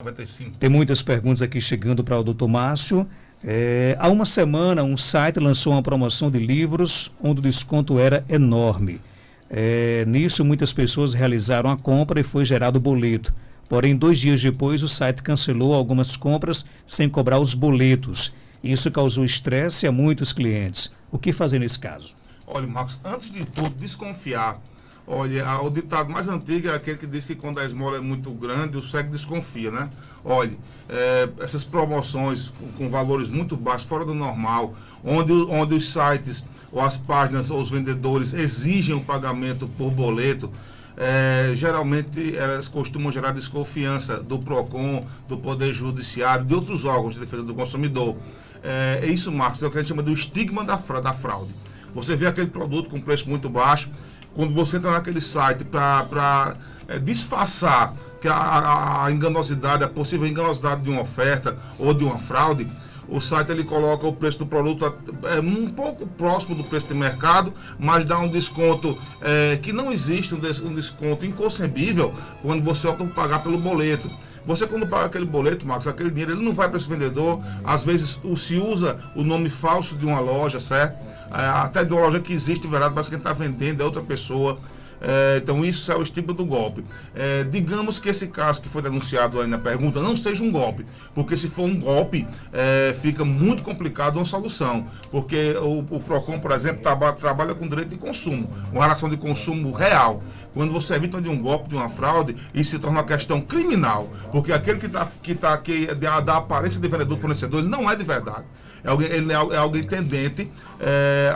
95. Tem muitas perguntas aqui chegando para o Dr. Márcio. Há uma semana, um site lançou uma promoção de livros onde o desconto era enorme. Nisso, muitas pessoas realizaram a compra e foi gerado o boleto. Porém, 2 dias depois, o site cancelou algumas compras sem cobrar os boletos. Isso causou estresse a muitos clientes. O que fazer nesse caso? Olha, Marcos, antes de tudo, desconfiar. Olha, o ditado mais antigo é aquele que diz que quando a esmola é muito grande, o cego desconfia, né? Olha, essas promoções com valores muito baixos, fora do normal, onde os sites, ou as páginas, ou os vendedores exigem o pagamento por boleto, geralmente elas costumam gerar desconfiança do PROCON, do Poder Judiciário, de outros órgãos de defesa do consumidor. É isso, Marcos, é o que a gente chama do estigma da fraude. Você vê aquele produto com preço muito baixo, quando você entra naquele site para disfarçar que a enganosidade, a possível enganosidade de uma oferta ou de uma fraude, o site ele coloca o preço do produto um pouco próximo do preço de mercado, mas dá um desconto que não existe, um desconto inconcebível quando você opta por pagar pelo boleto. Você quando paga aquele boleto, Marcos, aquele dinheiro, ele não vai para esse vendedor. Às vezes se usa o nome falso de uma loja, certo? Até de uma loja que existe, verdade, mas quem está vendendo é outra pessoa. Então isso é o estigma do golpe. Digamos que esse caso que foi denunciado aí na pergunta não seja um golpe, porque se for um golpe, fica muito complicado uma solução, porque o PROCON, por exemplo, trabalha com direito de consumo, uma relação de consumo real. Quando você evita de um golpe, de uma fraude, isso se torna uma questão criminal, porque aquele que dá a aparência de vendedor fornecedor, ele não é de verdade. Ele é alguém tendente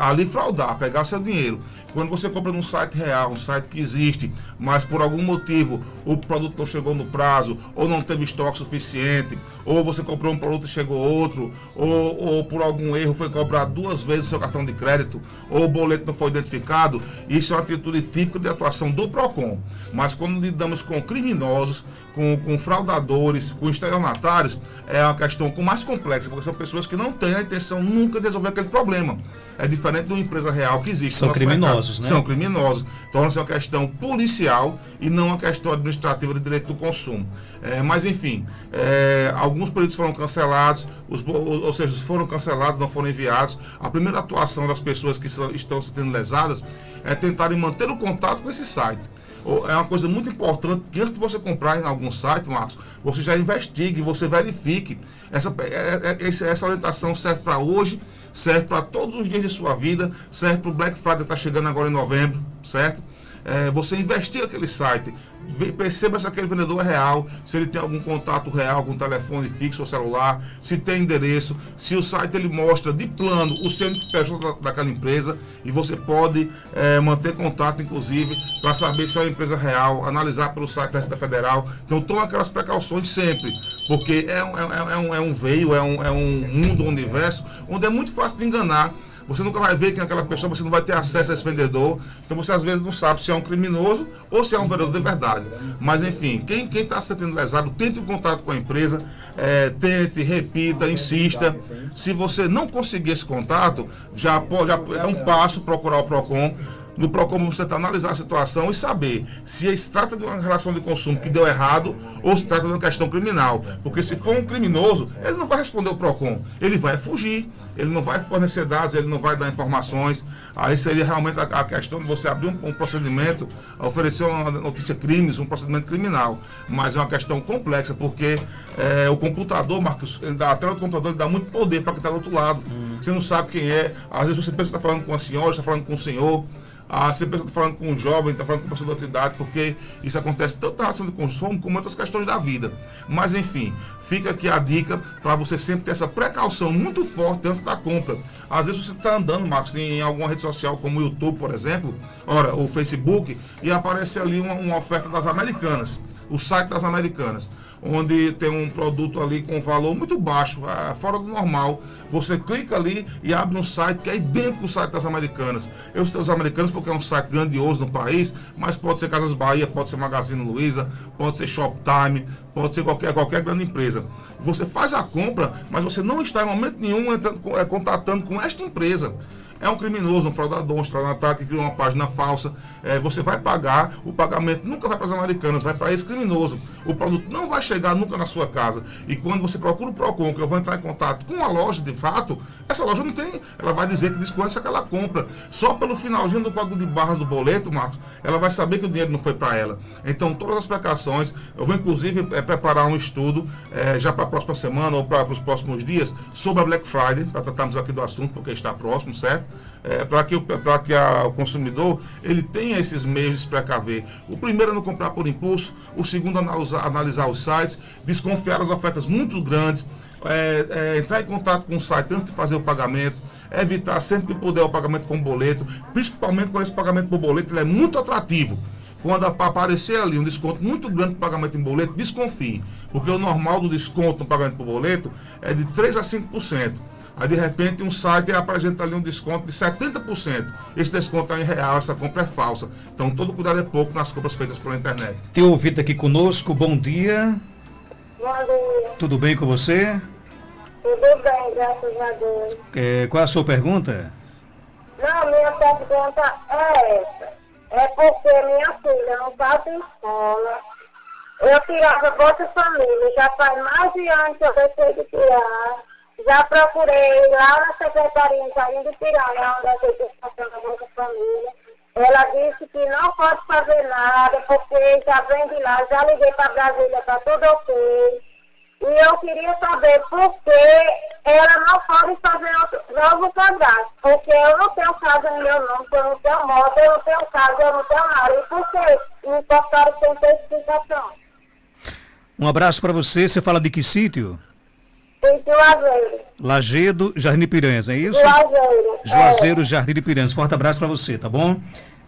a lhe fraudar, a pegar seu dinheiro. Quando você compra num site real, um site que existe, mas por algum motivo o produto não chegou no prazo, ou não teve estoque suficiente, ou você comprou um produto e chegou outro, ou por algum erro foi cobrado 2 vezes o seu cartão de crédito, ou o boleto não foi identificado, isso é uma atitude típica de atuação do PROCON. Mas quando lidamos com criminosos, com fraudadores, com estelionatários, é uma questão mais complexa, porque são pessoas que não têm a intenção nunca de resolver aquele problema. É diferente de uma empresa real que existe. São criminosos, né? São criminosos. Torna-se uma questão policial e não uma questão administrativa de direito do consumo. Mas, enfim, alguns períodos foram cancelados, ou seja, foram cancelados, não foram enviados. A primeira atuação das pessoas que estão sendo lesadas é tentarem manter o contato com esse site. É uma coisa muito importante que antes de você comprar em algum site, Marcos, você já investigue, você verifique. Essa orientação serve para hoje, serve para todos os dias de sua vida, serve para o Black Friday que está chegando agora em novembro, certo? Você investiga aquele site, perceba se aquele vendedor é real, se ele tem algum contato real, algum telefone fixo ou celular, se tem endereço, se o site ele mostra de plano o CNPJ daquela empresa, e você pode manter contato, inclusive, para saber se é uma empresa real, analisar pelo site da Receita Federal. Então toma aquelas precauções sempre, porque é um veio, é um mundo, um universo, onde é muito fácil de enganar. Você nunca vai ver quem é aquela pessoa, você não vai ter acesso a esse vendedor. Então você às vezes não sabe se é um criminoso ou se é um vendedor de verdade. Mas enfim, quem está sendo lesado, tente um contato com a empresa, tente, repita, insista. Se você não conseguir esse contato, já é um passo procurar o PROCON. No PROCON você está analisar a situação e saber se se trata de uma relação de consumo que deu errado ou se trata de uma questão criminal. Porque se for um criminoso, ele não vai responder o PROCON, ele vai fugir, ele não vai fornecer dados, ele não vai dar informações. Aí seria realmente a questão de você abrir um procedimento, oferecer uma notícia crimes, um procedimento criminal. Mas é uma questão complexa, porque o computador, Marcos, a tela do computador ele dá muito poder para quem está do outro lado. Você não sabe quem é, às vezes você pensa que está falando com a senhora, está falando com o senhor. Você pensa que está falando com um jovem, está falando com uma pessoa da outra idade, porque isso acontece tanto na relação de consumo como em outras questões da vida. Mas enfim, fica aqui a dica para você sempre ter essa precaução muito forte antes da compra. Às vezes você está andando, Marcos, em alguma rede social como o YouTube, por exemplo, o Facebook, e aparece ali uma oferta das Americanas, o site das Americanas, onde tem um produto ali com valor muito baixo, fora do normal. Você clica ali e abre um site que é idêntico ao site das Americanas. Eu citei os Americanos porque é um site grandioso no país, mas pode ser Casas Bahia, pode ser Magazine Luiza, pode ser Shoptime, pode ser qualquer grande empresa. Você faz a compra, mas você não está em momento nenhum contatando com esta empresa. é um criminoso, um fraudador, um estelionatário que criou uma página falsa. Você vai pagar, o pagamento nunca vai para as Americanas, vai para esse criminoso. O produto não vai chegar nunca na sua casa. E quando você procura o PROCON, que eu vou entrar em contato com a loja de fato, essa loja não tem, ela vai dizer que desconhece aquela compra. Só pelo finalzinho do código de barras do boleto, Marcos, ela vai saber que o dinheiro não foi para ela. Então, todas as precauções, eu vou inclusive preparar um estudo já para a próxima semana ou para os próximos dias sobre a Black Friday, para tratarmos aqui do assunto, porque está próximo, certo? Para que o consumidor ele tenha esses meios de se precaver. O primeiro é não comprar por impulso, o segundo é analisar os sites, desconfiar das ofertas muito grandes, entrar em contato com o site antes de fazer o pagamento, evitar sempre que puder o pagamento com boleto, principalmente quando esse pagamento por boleto ele é muito atrativo. Quando aparecer ali um desconto muito grande para pagamento em boleto, desconfie, porque o normal do desconto no pagamento por boleto é de 3% a 5%. Aí, de repente, um site apresenta ali um desconto de 70%. Esse desconto é em real, essa compra é falsa. Então, todo cuidado é pouco nas compras feitas pela internet. Tem ouvido aqui conosco, bom dia. Bom dia. Tudo bem com você? Tudo bem, graças a Deus. Qual é a sua pergunta? Não, minha pergunta é essa. É porque minha filha não está em escola. Eu tirava Bolsa Família, já faz mais de anos que eu deixei de tirar. Já procurei lá na Secretaria em Jardim de Piranha, onde a gente está fazendo a Bolsa Família. Ela disse que não pode fazer nada, porque já vem de lá, já liguei para Brasília, está tudo ok. E eu queria saber por que ela não pode fazer novo cadastro. Porque eu não tenho casa no meu nome, eu não tenho moto, eu não tenho casa, eu não tenho nada. E por que me cortaram sem ter explicação? Um abraço para você. Você fala de que sítio? Sítio Lajeiro. Lajedo, Jardim de Piranhas, é isso? Lajeiro. Juazeiro, Jardim de Piranhas. Forte abraço para você, tá bom?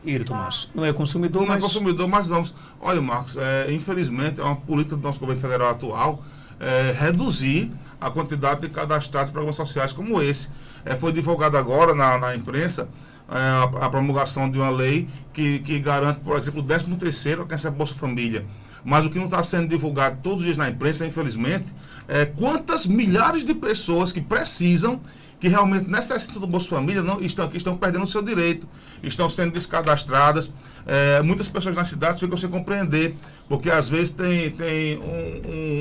Írito Márcio. Não é consumidor, Não mas... é consumidor, mas vamos. Olha, Marcos, infelizmente é uma política do nosso governo federal atual reduzir a quantidade de cadastrados em programas sociais como esse. Foi divulgado agora na imprensa a promulgação de uma lei que garante, por exemplo, o 13º a quem recebe Bolsa Família. Mas o que não está sendo divulgado todos os dias na imprensa, infelizmente, é quantas milhares de pessoas que precisam, que realmente necessitam do Bolsa Família, estão perdendo o seu direito, estão sendo descadastradas. Muitas pessoas nas cidades ficam sem compreender, porque às vezes tem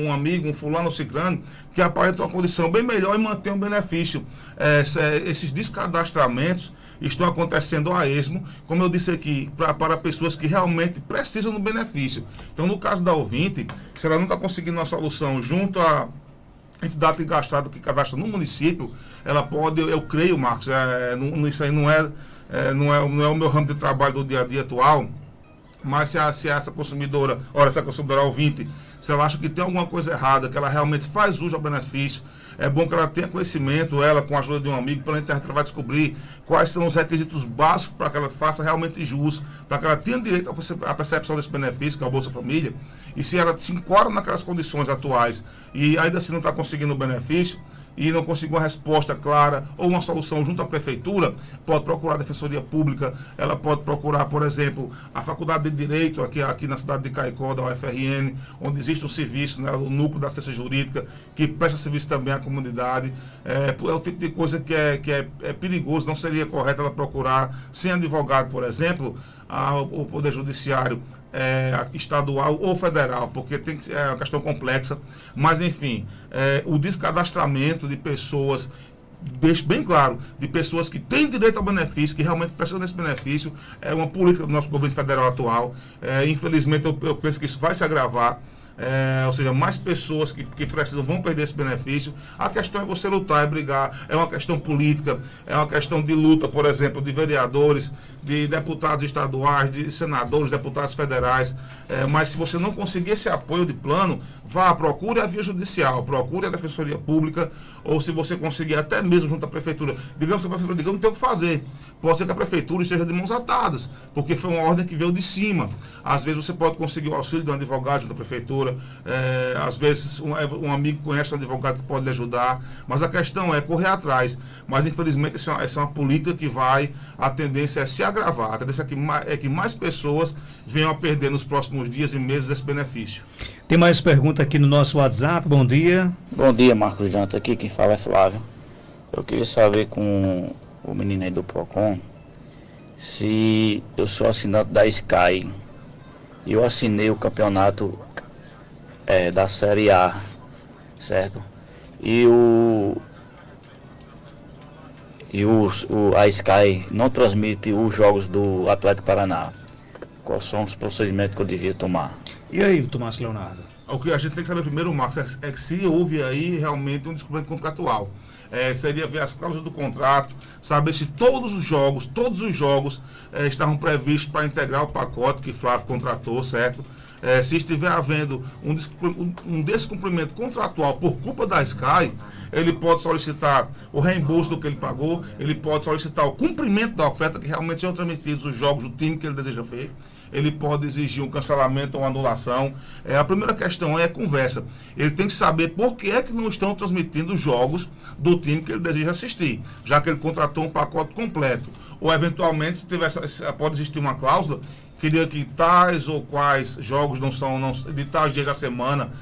um amigo, um fulano ou ciclano, que aparenta uma condição bem melhor e mantém um benefício. Esses descadastramentos estão acontecendo a esmo, como eu disse aqui, para pessoas que realmente precisam do benefício. Então, no caso da ouvinte, se ela não está conseguindo uma solução junto à entidade que cadastra no município, ela pode, eu creio, Marcos, isso aí não é o meu ramo de trabalho do dia a dia atual, mas se essa consumidora ouvinte, se ela acha que tem alguma coisa errada, que ela realmente faz uso ao benefício, é bom que ela tenha conhecimento, ela com a ajuda de um amigo, pela internet ela vai descobrir quais são os requisitos básicos para que ela faça realmente jus, para que ela tenha direito à percepção desse benefício, que é o Bolsa Família, e se ela se enquadra naquelas condições atuais e ainda assim não está conseguindo o benefício, e não conseguiu uma resposta clara ou uma solução junto à prefeitura, pode procurar a Defensoria Pública, ela pode procurar, por exemplo, a Faculdade de Direito aqui na cidade de Caicó, da UFRN, onde existe um serviço, né, o núcleo da assistência jurídica, que presta serviço também à comunidade. É o tipo de coisa que é perigoso, não seria correto ela procurar sem advogado, por exemplo, o Poder Judiciário estadual ou federal, porque é uma questão complexa, mas enfim, o descadastramento de pessoas, deixo bem claro, de pessoas que têm direito ao benefício, que realmente precisam desse benefício, é uma política do nosso governo federal atual. Infelizmente, eu penso que isso vai se agravar. Ou seja, mais pessoas que precisam vão perder esse benefício. A questão é você lutar, é brigar, é uma questão política, é uma questão de luta, por exemplo, de vereadores, de deputados estaduais, de senadores, deputados federais. Mas se você não conseguir esse apoio de plano, procure a via judicial, procure a Defensoria Pública, ou se você conseguir até mesmo junto à prefeitura, digamos que a prefeitura não tem o que fazer, pode ser que a prefeitura esteja de mãos atadas, porque foi uma ordem que veio de cima. Às vezes você pode conseguir o auxílio de um advogado junto à prefeitura, às vezes um amigo conhece um advogado que pode lhe ajudar, mas a questão é correr atrás. Mas infelizmente essa é uma política que a tendência é se agravar, a tendência é que mais pessoas venham a perder nos próximos dias e meses esse benefício. Tem mais pergunta aqui no nosso WhatsApp, bom dia. Bom dia, Marcos Janta, aqui quem fala é Flávio. Eu queria saber com o menino aí do Procon, se eu sou assinante da Sky e eu assinei o campeonato da Série A, certo? E a Sky não transmite os jogos do Atlético Paraná. Quais são os procedimentos que eu devia tomar? E aí, Tomás Leonardo? O que a gente tem que saber primeiro, Marcos, é que se houve aí realmente um descumprimento contratual. Seria ver as cláusulas do contrato, saber se todos os jogos estavam previstos para integrar o pacote que Flávio contratou, certo? Se estiver havendo um descumprimento contratual por culpa da Sky, ele pode solicitar o reembolso do que ele pagou, ele pode solicitar o cumprimento da oferta, que realmente sejam transmitidos os jogos do time que ele deseja ver. Ele pode exigir um cancelamento ou uma anulação. A primeira questão é a conversa. Ele tem que saber por que é que não estão transmitindo os jogos do time que ele deseja assistir, já que ele contratou um pacote completo. Ou, eventualmente, pode existir uma cláusula que diga que tais ou quais jogos de tais dias da semana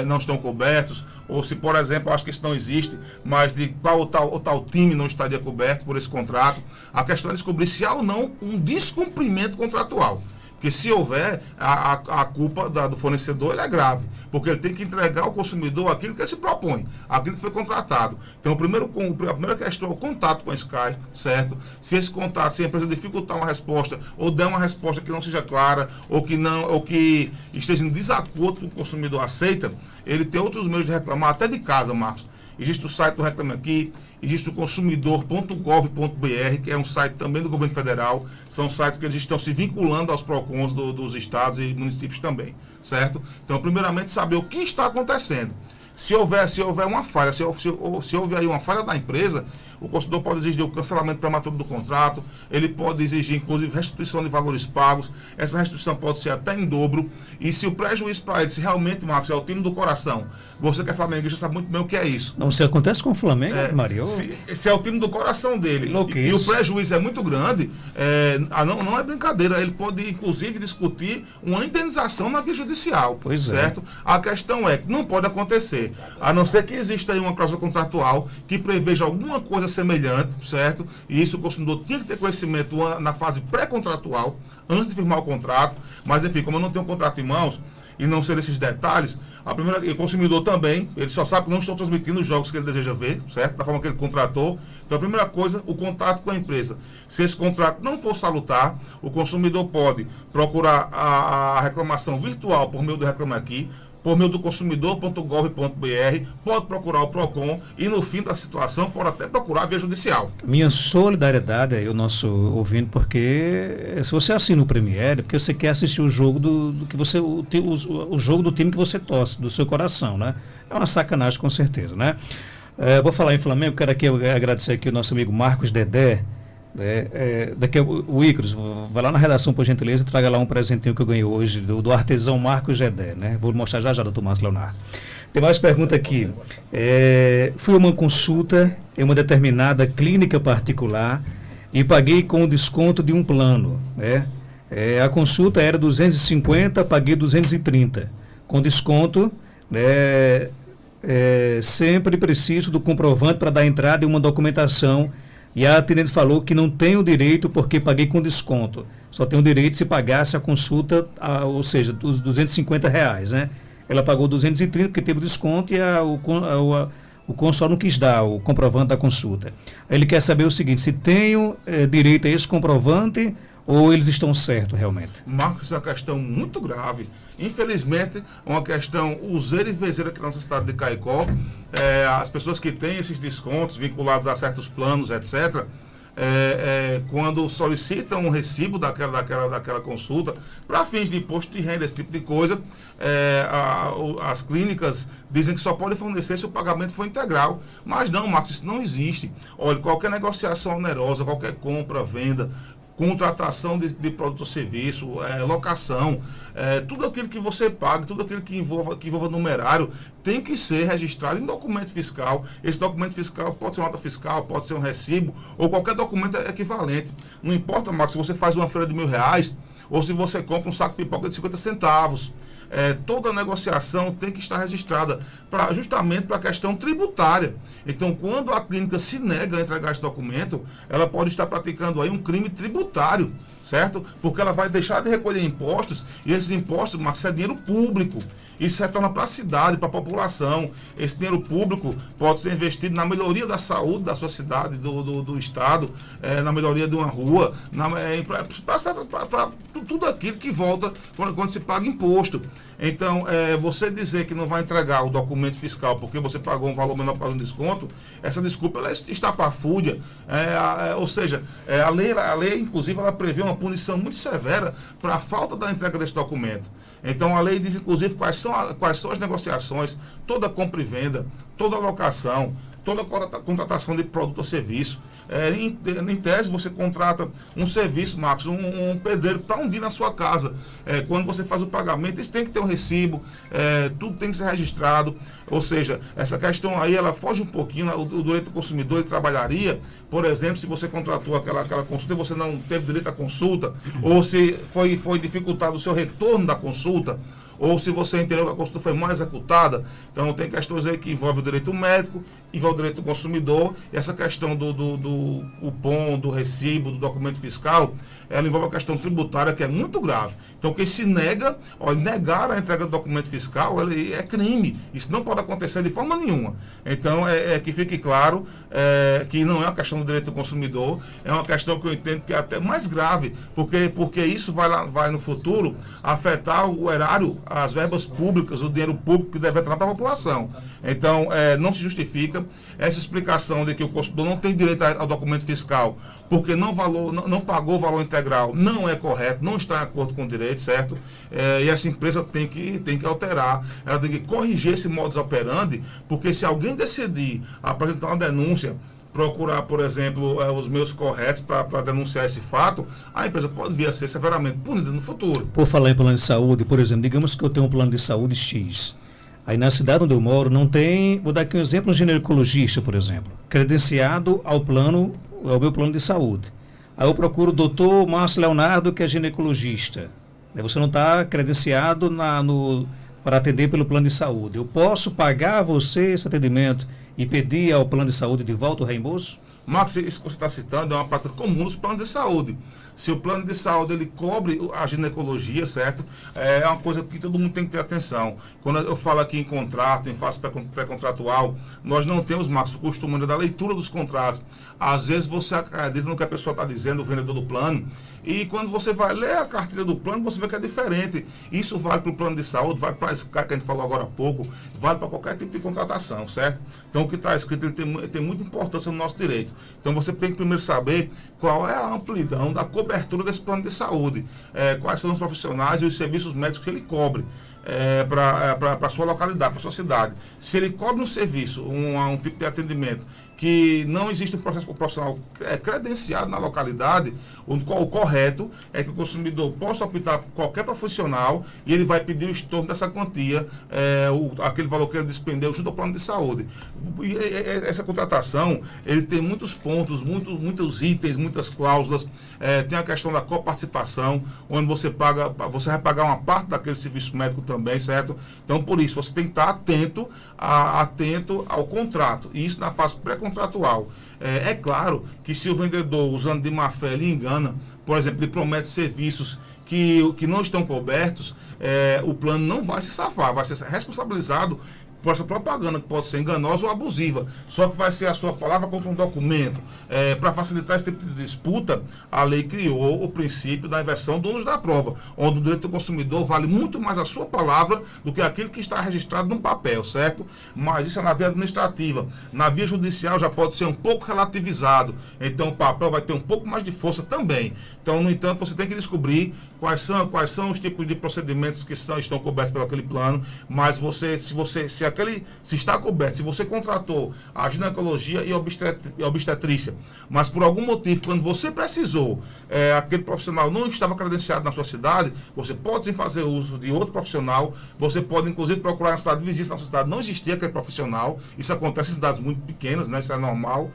não estão cobertos, ou se, por exemplo, acho que isso não existe, mas de qual ou tal time não estaria coberto por esse contrato. A questão é descobrir se há ou não um descumprimento contratual. Porque se houver, a culpa do fornecedor é grave, porque ele tem que entregar ao consumidor aquilo que ele se propõe, aquilo que foi contratado. Então, a primeira questão é o contato com a Sky, certo? Se a empresa dificultar uma resposta, ou der uma resposta que não seja clara, ou que esteja em desacordo com o consumidor aceita, ele tem outros meios de reclamar, até de casa, Marcos. Existe o site do Reclame Aqui, existe o consumidor.gov.br, que é um site também do governo federal. São sites que eles estão se vinculando aos PROCONs dos estados e municípios também, certo? Então, primeiramente, saber o que está acontecendo. Se houver uma falha, se houver aí uma falha da empresa, o consumidor pode exigir o cancelamento prematuro do contrato, ele pode exigir, inclusive, restituição de valores pagos. Essa restituição pode ser até em dobro. E se o prejuízo para ele, se realmente, Marcos, é o time do coração, você que é flamenguista sabe muito bem o que é isso. Não, se acontece com o Flamengo, Maria. Se é o time do coração dele e o prejuízo é muito grande, não é brincadeira. Ele pode, inclusive, discutir uma indenização na via judicial. Pois certo? A questão é que não pode acontecer, a não ser que exista aí uma cláusula contratual que preveja alguma coisa semelhante, certo? E isso o consumidor tinha que ter conhecimento na fase pré-contratual, antes de firmar o contrato. Mas, enfim, como eu não tenho um contrato em mãos, e não ser esses detalhes, o consumidor também, ele só sabe que não estão transmitindo os jogos que ele deseja ver, certo? Da forma que ele contratou. Então, a primeira coisa, o contato com a empresa. Se esse contrato não for salutar, o consumidor pode procurar a reclamação virtual por meio do Reclame Aqui, por meio do consumidor.gov.br, pode procurar o PROCON e, no fim da situação, pode até procurar a via judicial. Minha solidariedade aí, o nosso ouvindo, porque se você assina o Premiere, é porque você quer assistir o jogo o jogo do time que você torce, do seu coração, né? É uma sacanagem, com certeza, né? Vou falar em Flamengo, quero aqui agradecer aqui o nosso amigo Marcos Dedé. Daqui o Ícaros, vai lá na redação, por gentileza, e traga lá um presentinho que eu ganhei hoje do artesão Marcos Dedé, né? Vou mostrar já, doutor Márcio Leonardo. Tem mais pergunta aqui. Fui a uma consulta em uma determinada clínica particular e paguei com desconto de um plano, né? A consulta era 250, paguei 230. Com desconto, né? Sempre preciso do comprovante para dar entrada em uma documentação. E a atendente falou que não tenho direito porque paguei com desconto. Só tenho direito se pagasse a consulta, ou seja, os R$250, né? Ela pagou 230 porque teve desconto e o consultor não quis dar o comprovante da consulta. Ele quer saber o seguinte, se tenho direito a esse comprovante ou eles estão certos realmente? Marcos, isso é uma questão muito grave. Infelizmente, é uma questão useira e vezeira aqui na nossa cidade de Caicó. As pessoas que têm esses descontos vinculados a certos planos, etc., quando solicitam um recibo daquela consulta, para fins de imposto de renda, esse tipo de coisa, as clínicas dizem que só podem fornecer se o pagamento for integral. Mas não, Marcos, isso não existe. Olha, qualquer negociação onerosa, qualquer compra, venda, contratação de produto ou serviço, locação, tudo aquilo que você paga, tudo aquilo que envolva numerário, tem que ser registrado em documento fiscal. Esse documento fiscal pode ser uma nota fiscal, pode ser um recibo, ou qualquer documento equivalente. Não importa, Marcos, se você faz uma feira de R$1.000, ou se você compra um saco de pipoca de 50 centavos. toda negociação tem que estar registrada, justamente para a questão tributária. Então, quando a clínica se nega a entregar esse documento, ela pode estar praticando aí um crime tributário, certo? Porque ela vai deixar de recolher impostos, e esses impostos, Marcos, é dinheiro público. Isso retorna para a cidade, para a população. Esse dinheiro público pode ser investido na melhoria da saúde da sua cidade, do estado, na melhoria de uma rua, para tudo aquilo que volta quando se paga imposto. Então, você dizer que não vai entregar o documento fiscal porque você pagou um valor menor por causa do desconto, essa desculpa ela está estapafúrdia. Ou seja, a lei, inclusive, ela prevê uma punição muito severa para a falta da entrega desse documento. Então, a lei diz, inclusive, quais são as negociações, toda compra e venda, toda alocação, toda contratação de produto ou serviço. Em tese, você contrata um serviço, Marcos, um pedreiro para um dia na sua casa. Quando você faz o pagamento, isso tem que ter um recibo, tudo tem que ser registrado. Ou seja, essa questão aí, ela foge um pouquinho. O direito do consumidor, ele trabalharia, por exemplo, se você contratou aquela consulta e você não teve direito à consulta, ou se foi dificultado o seu retorno da consulta, ou se você entendeu que a consulta foi mal executada. Então, tem questões aí que envolvem o direito médico, envolve o direito do consumidor, e essa questão do cupom, do recibo, do documento fiscal, ela envolve a questão tributária, que é muito grave. Então, quem se nega, negar a entrega do documento fiscal, é crime. Isso não pode acontecer de forma nenhuma. Então, que fique claro que não é uma questão do direito do consumidor, é uma questão que eu entendo que é até mais grave, porque isso vai no futuro afetar o erário, as verbas públicas, o dinheiro público que deve entrar para a população. Então, não se justifica essa explicação de que o consumidor não tem direito ao documento fiscal porque não pagou o valor integral, não é correto, não está em acordo com o direito, certo? E essa empresa tem que alterar, ela tem que corrigir esse modus operandi, porque se alguém decidir apresentar uma denúncia, procurar, por exemplo, os meios corretos para denunciar esse fato, a empresa pode vir a ser severamente punida no futuro. Por falar em plano de saúde, por exemplo, digamos que eu tenho um plano de saúde X. Aí na cidade onde eu moro não tem, vou dar aqui um exemplo, um ginecologista, por exemplo, credenciado ao meu plano de saúde. Aí eu procuro o doutor Márcio Leonardo, que é ginecologista. Aí você não está credenciado para atender pelo plano de saúde. Eu posso pagar a você esse atendimento e pedir ao plano de saúde de volta o reembolso? Marcos, isso que você está citando é uma prática comum nos planos de saúde. Se o plano de saúde ele cobre a ginecologia, certo? É uma coisa que todo mundo tem que ter atenção. Quando eu falo aqui em contrato, em fase pré-contratual, nós não temos, Marcos, o costume da leitura dos contratos. Às vezes você acredita no que a pessoa está dizendo, o vendedor do plano, e quando você vai ler a cartilha do plano, você vê que é diferente. Isso vale para o plano de saúde, vale para esse cara que a gente falou agora há pouco, vale para qualquer tipo de contratação, certo? Então o que está escrito ele tem muita importância no nosso direito. Então você tem que primeiro saber qual é a amplidão da cobertura desse plano de saúde, quais são os profissionais e os serviços médicos que ele cobre para a sua localidade, para a sua cidade. Se ele cobre um serviço, um tipo de atendimento que não existe um processo profissional credenciado na localidade, o correto é que o consumidor possa optar por qualquer profissional e ele vai pedir o estorno dessa quantia, aquele valor que ele despendeu junto ao plano de saúde. E essa contratação, ele tem muitos pontos, muitos itens, muitas cláusulas, tem a questão da coparticipação, onde você vai pagar uma parte daquele serviço médico também, certo? Então, por isso, você tem que estar atento ao contrato, e isso na fase pré-contratual. É claro que se o vendedor, usando de má fé, ele engana, por exemplo, ele promete serviços que não estão cobertos, o plano não vai se safar, vai ser responsabilizado por essa propaganda que pode ser enganosa ou abusiva. Só que vai ser a sua palavra contra um documento. Para facilitar esse tipo de disputa, a lei criou o princípio da inversão do ônus da prova, onde o direito do consumidor vale muito mais a sua palavra do que aquilo que está registrado num papel, certo? Mas isso é na via administrativa. Na via judicial já pode ser um pouco relativizado. Então o papel vai ter um pouco mais de força também. Então, no entanto, você tem que descobrir quais são os tipos de procedimentos que estão cobertos pelo aquele plano, mas se está coberto, se você contratou a ginecologia e obstetrícia, mas por algum motivo, quando você precisou, aquele profissional não estava credenciado na sua cidade, você pode sim fazer uso de outro profissional, você pode inclusive procurar na cidade vizinha, se na sua cidade não existia aquele profissional, isso acontece em cidades muito pequenas, né? Isso é normal.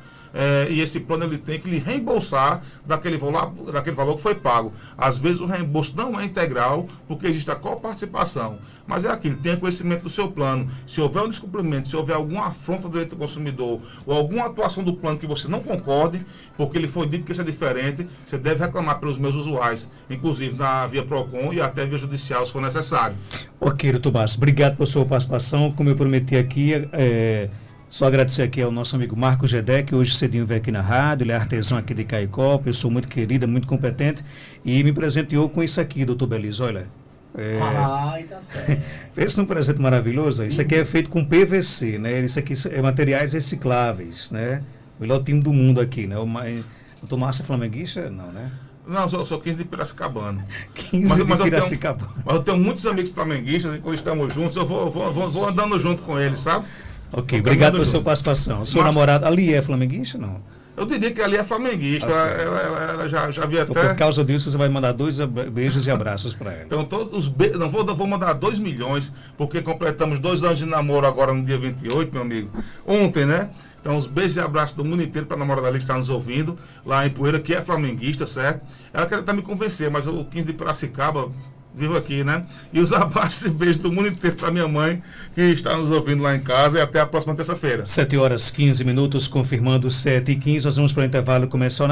e esse plano ele tem que lhe reembolsar daquele valor que foi pago. Às vezes o reembolso não é integral, porque existe a coparticipação. Mas é aquilo, tenha conhecimento do seu plano. Se houver um descumprimento, se houver alguma afronta ao direito do consumidor, ou alguma atuação do plano que você não concorde, porque ele foi dito que isso é diferente, você deve reclamar pelos meios usuais, inclusive na via PROCON e até via judicial, se for necessário. Ok, doutor Márcio, obrigado pela sua participação. Como eu prometi aqui, só agradecer aqui ao nosso amigo Marcos Gedé, que hoje cedinho veio aqui na rádio, ele é artesão aqui de Caicó, pessoa muito querida, muito competente, e me presenteou com isso aqui, doutor Belize, olha. Tá certo. Esse é um presente maravilhoso. Isso aqui é feito com PVC, né? Isso aqui é materiais recicláveis, né? O melhor time do mundo aqui, né? O doutor Márcio é flamenguista? Não, né? Não, eu sou 15 de Piracicabana. 15 de Piracicabana. Mas eu tenho muitos amigos flamenguistas e quando estamos juntos, eu vou andando junto com eles, sabe? Ok, obrigado pela sua participação. Sua namorada ali é flamenguista, não? Eu diria que ali é flamenguista, ela já vi Então, até... por causa disso, você vai mandar 2 beijos e abraços para ela. Então, todos os não vou mandar 2 milhões, porque completamos 2 anos de namoro agora no dia 28, meu amigo. Ontem, né? Então, os beijos e abraços do mundo inteiro para a namorada ali que está nos ouvindo, lá em Poeira, que é flamenguista, certo? Ela quer tentar me convencer, mas o 15 de Piracicaba, vivo aqui, né? E os abraços e beijos do mundo inteiro para minha mãe, que está nos ouvindo lá em casa, e até a próxima terça-feira. 7h15, confirmando 7h15, nós vamos para o intervalo comercial.